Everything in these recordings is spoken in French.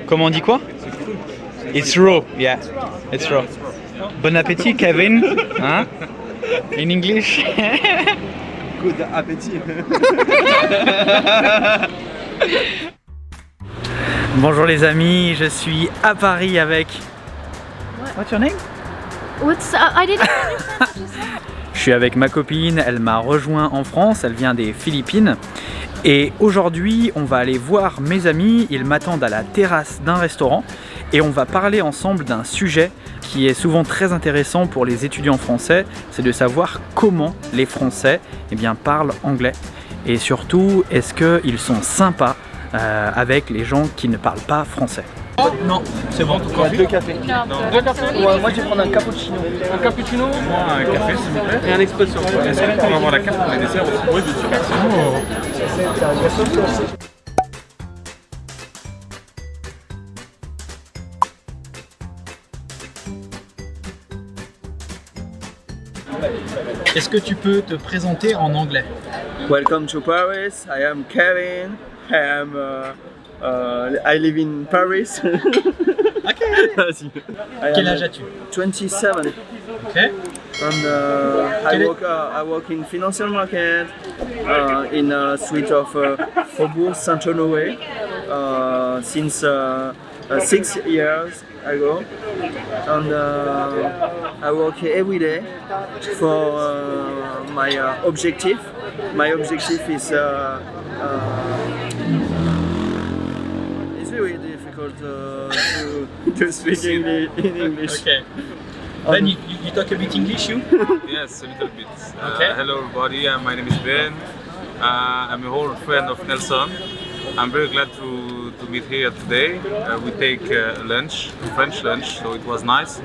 Comment on dit quoi? It's raw, yeah. It's raw. Bon appétit, Kevin. Hein? In English? Good appétit. Bonjour les amis, je suis à Paris avec... What's your name? I didn't understand what you said. Je suis avec ma copine, elle m'a rejoint en France, elle vient des Philippines. Et aujourd'hui, on va aller voir mes amis, ils m'attendent à la terrasse d'un restaurant et on va parler ensemble d'un sujet qui est souvent très intéressant pour les étudiants français, c'est de savoir comment les Français parlent anglais. Et surtout, est-ce qu'ils sont sympas avec les gens qui ne parlent pas français. Non, c'est bon, tout café. Deux cafés. Deux cafés. Ouais, moi je vais prendre un cappuccino. Un cappuccino. Moi un café s'il vous plaît. Et un expresso. Est-ce qu'on peut avoir la carte pour les desserts aussi? Oui, bien sûr. Est-ce que tu peux te présenter en anglais? Welcome to Paris. I am Kevin. I live in Paris. Quel âge as-tu? 27. Ok. And I work in financial market in a suite of Faubourg Saint-Honoré since 6 years ago, and I work every day for my objective. My objective is it's very difficult to speak in English. Okay. Ben, you talk a bit English, you? Yes, a little bit. Okay. Hello everybody, my name is Ben. I'm a old friend of Nelson. I'm very glad to meet here today. We take lunch, French lunch, so it was nice.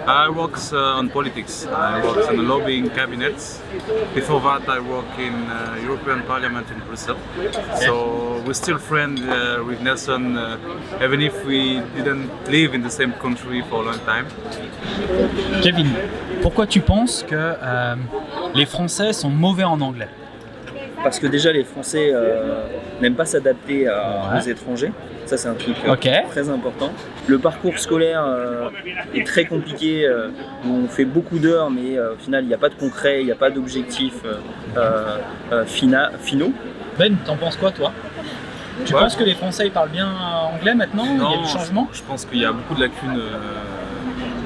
I work on politics. I work in the lobbying cabinets. Before that I work in European Parliament in Brussels. So we're still friends with Nelson, even if we didn't live in the same country for a long time. Kevin, pourquoi tu penses que les Français sont mauvais en anglais? Parce que déjà les Français n'aiment pas s'adapter aux étrangers, ça c'est un truc très important. Le parcours scolaire est très compliqué, on fait beaucoup d'heures mais au final il n'y a pas de concret, il n'y a pas d'objectifs finaux. Ben, t'en penses quoi toi? Tu penses que les Français ils parlent bien anglais maintenant? Non, il y a du changement? je pense qu'il y a beaucoup de lacunes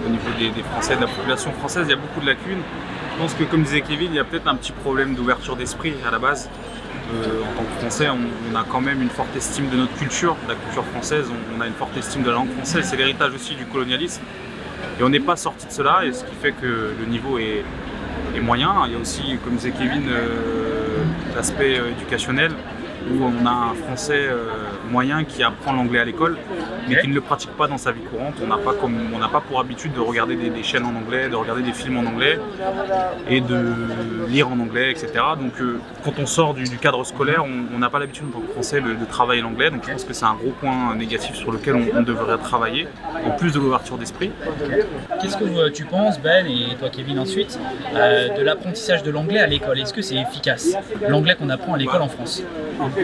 au niveau des Français, de la population française, il y a beaucoup de lacunes. Je pense que, comme disait Kevin, il y a peut-être un petit problème d'ouverture d'esprit à la base. En tant que Français, on a quand même une forte estime de notre culture, de la culture française, on a une forte estime de la langue française, c'est l'héritage aussi du colonialisme. Et on n'est pas sorti de cela, et ce qui fait que le niveau est moyen. Il y a aussi, comme disait Kevin, l'aspect éducationnel, où on a un Français moyen qui apprend l'anglais à l'école, mais qui ne le pratique pas dans sa vie courante. On n'a pas pour habitude de regarder des chaînes en anglais, de regarder des films en anglais et de lire en anglais, etc. Donc quand on sort du cadre scolaire, on n'a pas l'habitude en tant que Français de travailler l'anglais. Donc je pense que c'est un gros point négatif sur lequel on devrait travailler, en plus de l'ouverture d'esprit. Qu'est-ce que tu penses, Ben, et toi Kevin ensuite, de l'apprentissage de l'anglais à l'école? Est-ce que c'est efficace, l'anglais qu'on apprend à l'école en France?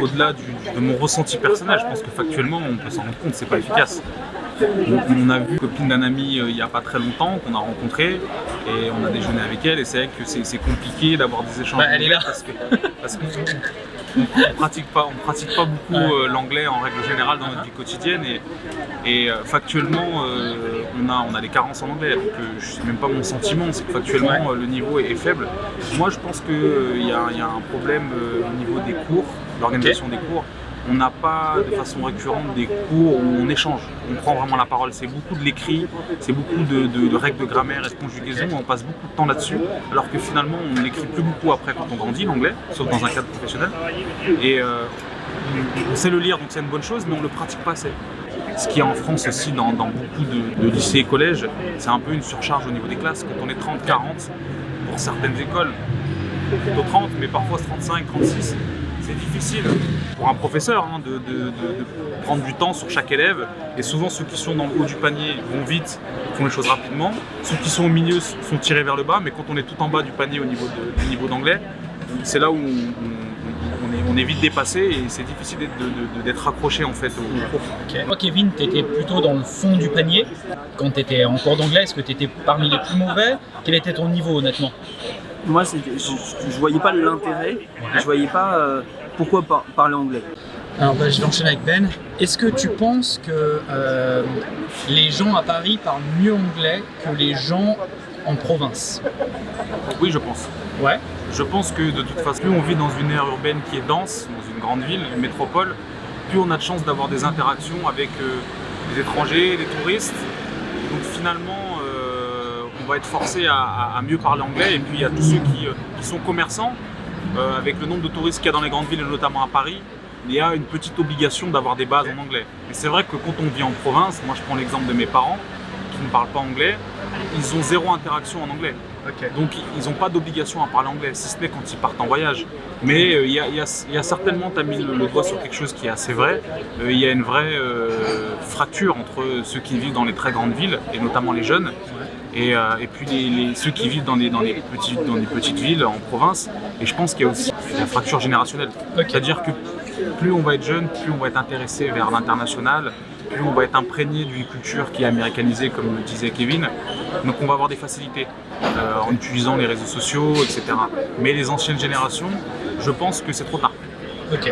Au-delà de mon ressenti personnel, je pense que factuellement on peut s'en rendre compte, c'est pas efficace. On a vu une copine d'un ami il n'y a pas très longtemps qu'on a rencontré et on a déjeuné avec elle et c'est vrai que c'est compliqué d'avoir des échanges elle est là. parce qu'on pratique pas beaucoup l'anglais en règle générale dans notre vie quotidienne et factuellement on a des carences en anglais, donc c'est même pas mon sentiment, c'est que factuellement le niveau est faible. Moi je pense qu'il y a un problème au niveau des cours, l'organisation des cours. On n'a pas de façon récurrente des cours où on échange, on prend vraiment la parole. C'est beaucoup de l'écrit, c'est beaucoup de règles de grammaire et de conjugaison, on passe beaucoup de temps là-dessus, alors que finalement on n'écrit plus beaucoup après quand on grandit l'anglais, sauf dans un cadre professionnel. Et on sait le lire, donc c'est une bonne chose, mais on ne le pratique pas assez. Ce qui est en France aussi dans beaucoup de lycées et collèges, c'est un peu une surcharge au niveau des classes. Quand on est 30, 40, pour certaines écoles, plutôt 30, mais parfois 35, 36, c'est difficile pour un professeur de prendre du temps sur chaque élève. Et souvent ceux qui sont dans le haut du panier vont vite, font les choses rapidement. Ceux qui sont au milieu sont tirés vers le bas, mais quand on est tout en bas du panier au niveau du niveau d'anglais, c'est là où on on est vite dépassé et c'est difficile d'être accroché en fait au cours. Okay. Toi Kevin, tu étais plutôt dans le fond du panier quand tu étais en cours d'anglais. Est-ce que tu étais parmi les plus mauvais? Quel était ton niveau honnêtement? Moi, je voyais pas l'intérêt, je voyais pas pourquoi parler anglais. Alors je vais enchaîner avec Ben. Est-ce que tu penses que les gens à Paris parlent mieux anglais que les gens en province? Oui, je pense. Ouais. Je pense que de toute façon, plus on vit dans une aire urbaine qui est dense, dans une grande ville, une métropole, plus on a de chances d'avoir des interactions avec les étrangers, les touristes. Donc finalement, on va être forcé à mieux parler anglais. Et puis il y a tous ceux qui sont commerçants, avec le nombre de touristes qu'il y a dans les grandes villes, et notamment à Paris, il y a une petite obligation d'avoir des bases en anglais. Et c'est vrai que quand on vit en province, moi je prends l'exemple de mes parents qui ne parlent pas anglais, ils ont zéro interaction en anglais. Okay. Donc ils n'ont pas d'obligation à parler anglais, si ce n'est quand ils partent en voyage. Mais il y a certainement, tu as mis le doigt sur quelque chose qui est assez vrai, il y a une vraie fracture entre ceux qui vivent dans les très grandes villes, et notamment les jeunes, et puis ceux qui vivent dans des petites villes en province. Et je pense qu'il y a aussi la fracture générationnelle. Okay. C'est-à-dire que plus on va être jeune, plus on va être intéressé vers l'international, plus on va être imprégné d'une culture qui est américanisée, comme le disait Kevin. Donc on va avoir des facilités en utilisant les réseaux sociaux, etc. Mais les anciennes générations, je pense que c'est trop tard. Ok,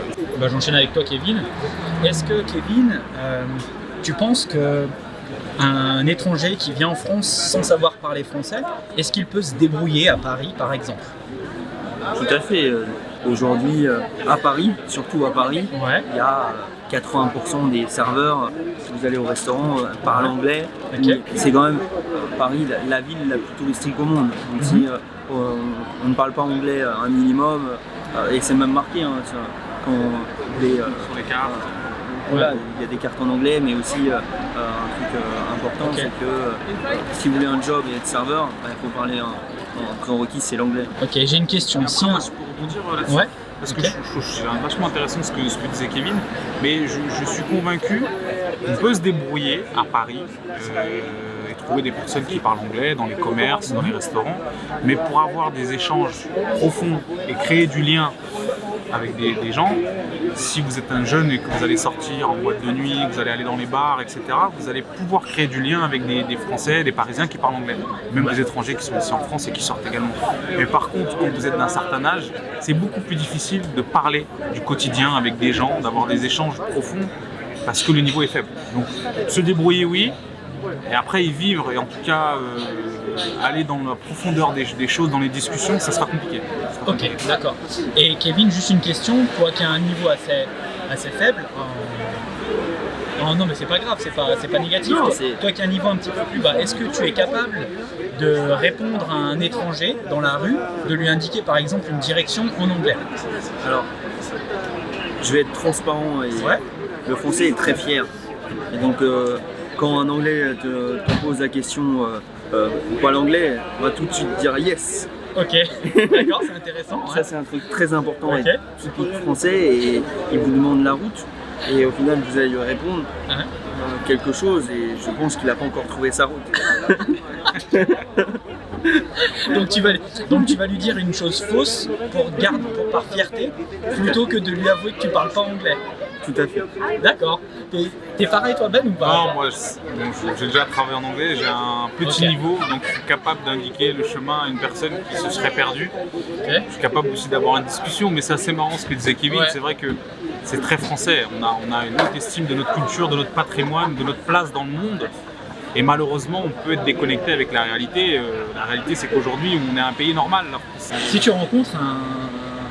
j'enchaîne avec toi Kevin. Est-ce que Kevin, tu penses qu'un étranger qui vient en France sans savoir parler français, est-ce qu'il peut se débrouiller à Paris par exemple? Tout à fait. Aujourd'hui, à Paris, surtout à Paris, il y a 80% des serveurs, si vous allez au restaurant, parlent anglais. Okay. C'est quand même Paris, la ville la plus touristique au monde. Donc si on ne parle pas anglais un minimum, et c'est même marqué quand sur les cartes. Voilà, il y a des cartes en anglais, mais aussi un truc important, c'est que si vous voulez un job et être serveur, il faut parler en prérequis, c'est l'anglais. Ok, j'ai une question. Après, moi, je peux rebondir là-dessus. Ouais. Parce que je trouve vachement intéressant ce que disait Kevin, mais je suis convaincu qu'on peut se débrouiller à Paris et trouver des personnes qui parlent anglais dans les commerces, dans les restaurants, mais pour avoir des échanges profonds et créer du lien avec des gens, si vous êtes un jeune et que vous allez sortir en boîte de nuit, que vous allez aller dans les bars, etc., vous allez pouvoir créer du lien avec des Français, des Parisiens qui parlent anglais, même des étrangers qui sont ici en France et qui sortent également. Mais par contre, quand vous êtes d'un certain âge, c'est beaucoup plus difficile de parler du quotidien avec des gens, d'avoir des échanges profonds, parce que le niveau est faible. Donc se débrouiller, oui, et après y vivre, et en tout cas aller dans la profondeur des choses, dans les discussions, ça sera compliqué. Ok, d'accord. Et Kevin, juste une question, toi qui as un niveau assez faible, non mais c'est pas grave, c'est pas négatif, non, toi qui as un niveau un petit peu plus bas, est-ce que tu es capable de répondre à un étranger dans la rue, de lui indiquer par exemple une direction en anglais? Alors, je vais être transparent, et le français est très fier. Et donc quand un anglais te pose la question pas l'anglais, on va tout de suite dire yes. Ok, d'accord, c'est intéressant. Ça c'est un truc très important, typique français, et il vous demande la route, et au final vous allez lui répondre quelque chose, et je pense qu'il n'a pas encore trouvé sa route. Donc tu vas lui dire une chose fausse par fierté, plutôt que de lui avouer que tu parles pas anglais. Tout à fait. D'accord. T'es pareil toi Ben ou pas? Non, moi j'ai déjà travaillé en anglais, j'ai un petit niveau, donc je suis capable d'indiquer le chemin à une personne qui se serait perdue. Je suis capable aussi d'avoir une discussion, mais c'est assez marrant ce que disait Kevin, c'est vrai que c'est très français, on a une haute estime de notre culture, de notre patrimoine, de notre place dans le monde. Et malheureusement, on peut être déconnecté avec la réalité. La réalité, c'est qu'aujourd'hui, on est un pays normal. Là. Si tu rencontres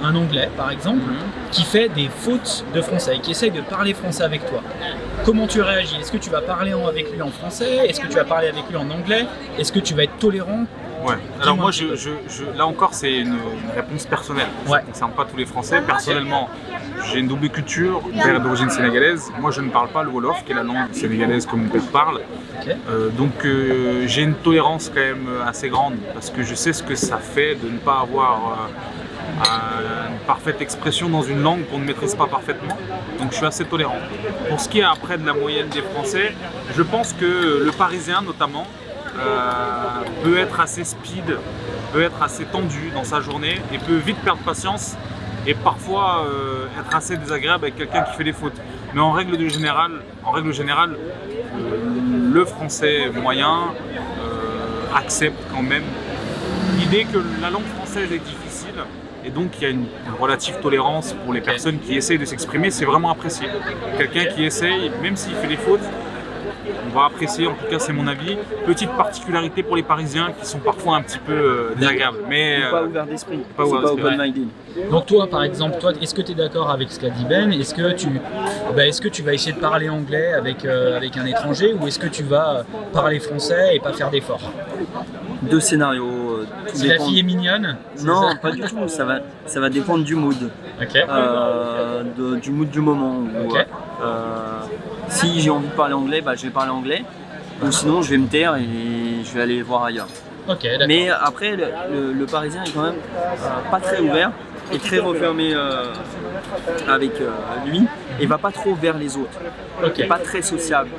un Anglais, par exemple, qui fait des fautes de français et qui essaye de parler français avec toi, comment tu réagis? Est-ce que tu vas parler avec lui en français? Est-ce que tu vas parler avec lui en anglais? Est-ce que tu vas être tolérant? Ouais. Alors moi, là encore, c'est une réponse personnelle. Ça ne concerne pas tous les Français. Personnellement, j'ai une double culture, mon père est d'origine sénégalaise. Moi, je ne parle pas le Wolof, qui est la langue sénégalaise comme mon père parle. Donc j'ai une tolérance quand même assez grande, parce que je sais ce que ça fait de ne pas avoir une parfaite expression dans une langue qu'on ne maîtrise pas parfaitement. Donc je suis assez tolérant. Pour ce qui est après de la moyenne des Français, je pense que le Parisien notamment peut être assez speed, peut être assez tendu dans sa journée et peut vite perdre patience et parfois être assez désagréable avec quelqu'un qui fait des fautes. Mais en règle générale, le français moyen accepte quand même l'idée que la langue française est difficile et donc il y a une relative tolérance pour les personnes qui essayent de s'exprimer, c'est vraiment apprécié. Quelqu'un qui essaye, même s'il fait des fautes, on va apprécier, en tout cas c'est mon avis. Petite particularité pour les Parisiens qui sont parfois un petit peu désagréables. Mais pas ouvert d'esprit, pas open-minded. Donc toi par exemple, est-ce que tu es d'accord avec ce qu'a dit Ben? Est-ce que tu vas essayer de parler anglais avec un étranger ou est-ce que tu vas parler français et pas faire d'efforts? Deux scénarios. Si la fille est mignonne? Non, pas du tout, ça va dépendre du mood. Okay. Du mood du moment. Okay. Si j'ai envie de parler anglais, je vais parler anglais. Ou sinon je vais me taire et je vais aller voir ailleurs. Okay, mais après, le Parisien est quand même pas très ouvert et très refermé avec lui et va pas trop vers les autres. Okay. Pas très sociable.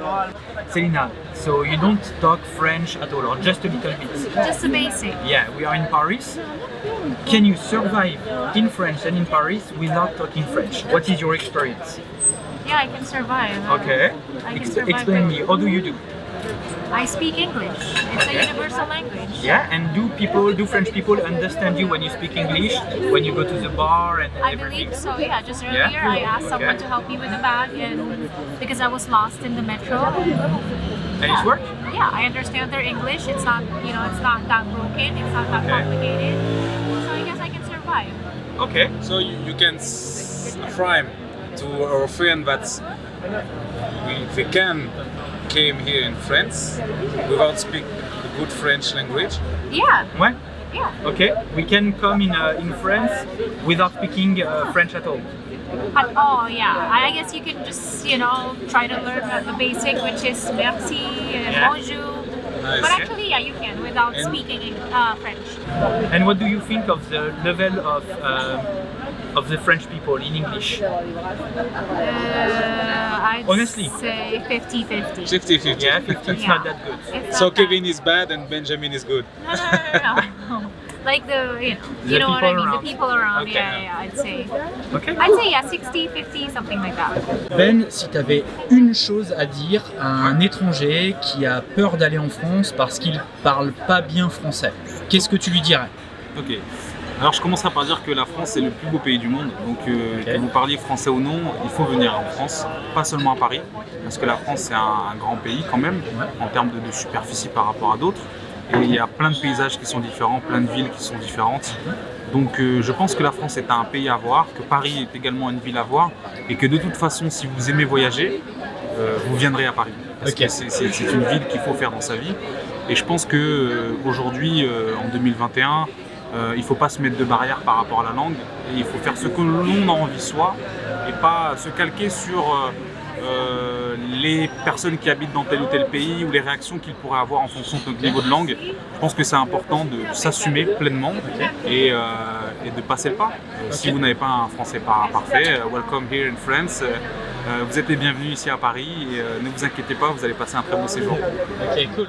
Selina, so you don't talk French at all, or just a little bit? Just the basic. Yeah, we are in Paris. Can you survive in France and in Paris without talking French? What is your experience? Yeah, I can survive. Okay. I can survive. Explain me, how do you do? I speak English. It's a universal language. Yeah, and do French people understand you when you speak English, when you go to the bar and I everything? believe so, yeah. Just earlier I asked someone to help me with the bag and because I was lost in the metro. And it's worked? Yeah, I understand their English. It's not, it's not that broken. It's not that complicated. So I guess I can survive. Okay. So you can affirm to our friend that they can came here in France without speaking the good French language. Yeah. Ouais. Yeah. Okay. We can come in France without speaking French at all. Oh yeah. I guess you can just try to learn the basic, which is merci, bonjour. Nice. But actually, yeah, you can without speaking French. And what do you think of the level of the French people in English? I'd Honestly. say 50-50. 50-50. Yeah, 50. It's not that good. It's So not that- Kevin is bad and Benjamin is good. No. Like The you know what I people mean, around. the people around, Okay. yeah, I'd say. Okay. I'd say, yeah, 60-50, something like that. Ben, si tu avais une chose à dire à un étranger qui a peur d'aller en France parce qu'il parle pas bien français, qu'est-ce que tu lui dirais? Ok. Alors je commencerai par dire que la France est le plus beau pays du monde, donc que vous parliez français ou non, il faut venir en France, pas seulement à Paris, parce que la France c'est un grand pays quand même, en termes de superficie par rapport à d'autres, et il y a plein de paysages qui sont différents, plein de villes qui sont différentes, donc je pense que la France est un pays à voir, que Paris est également une ville à voir, et que de toute façon si vous aimez voyager, vous viendrez à Paris, parce que c'est une ville qu'il faut faire dans sa vie, et je pense qu'aujourd'hui, en 2021, il ne faut pas se mettre de barrières par rapport à la langue et il faut faire ce que l'on a envie soi et pas se calquer sur les personnes qui habitent dans tel ou tel pays ou les réactions qu'ils pourraient avoir en fonction de notre niveau de langue. Je pense que c'est important de s'assumer pleinement et de passer le pas. Si vous n'avez pas un français parfait, welcome here in France. Vous êtes les bienvenus ici à Paris et ne vous inquiétez pas, vous allez passer un très bon séjour. Ok, cool.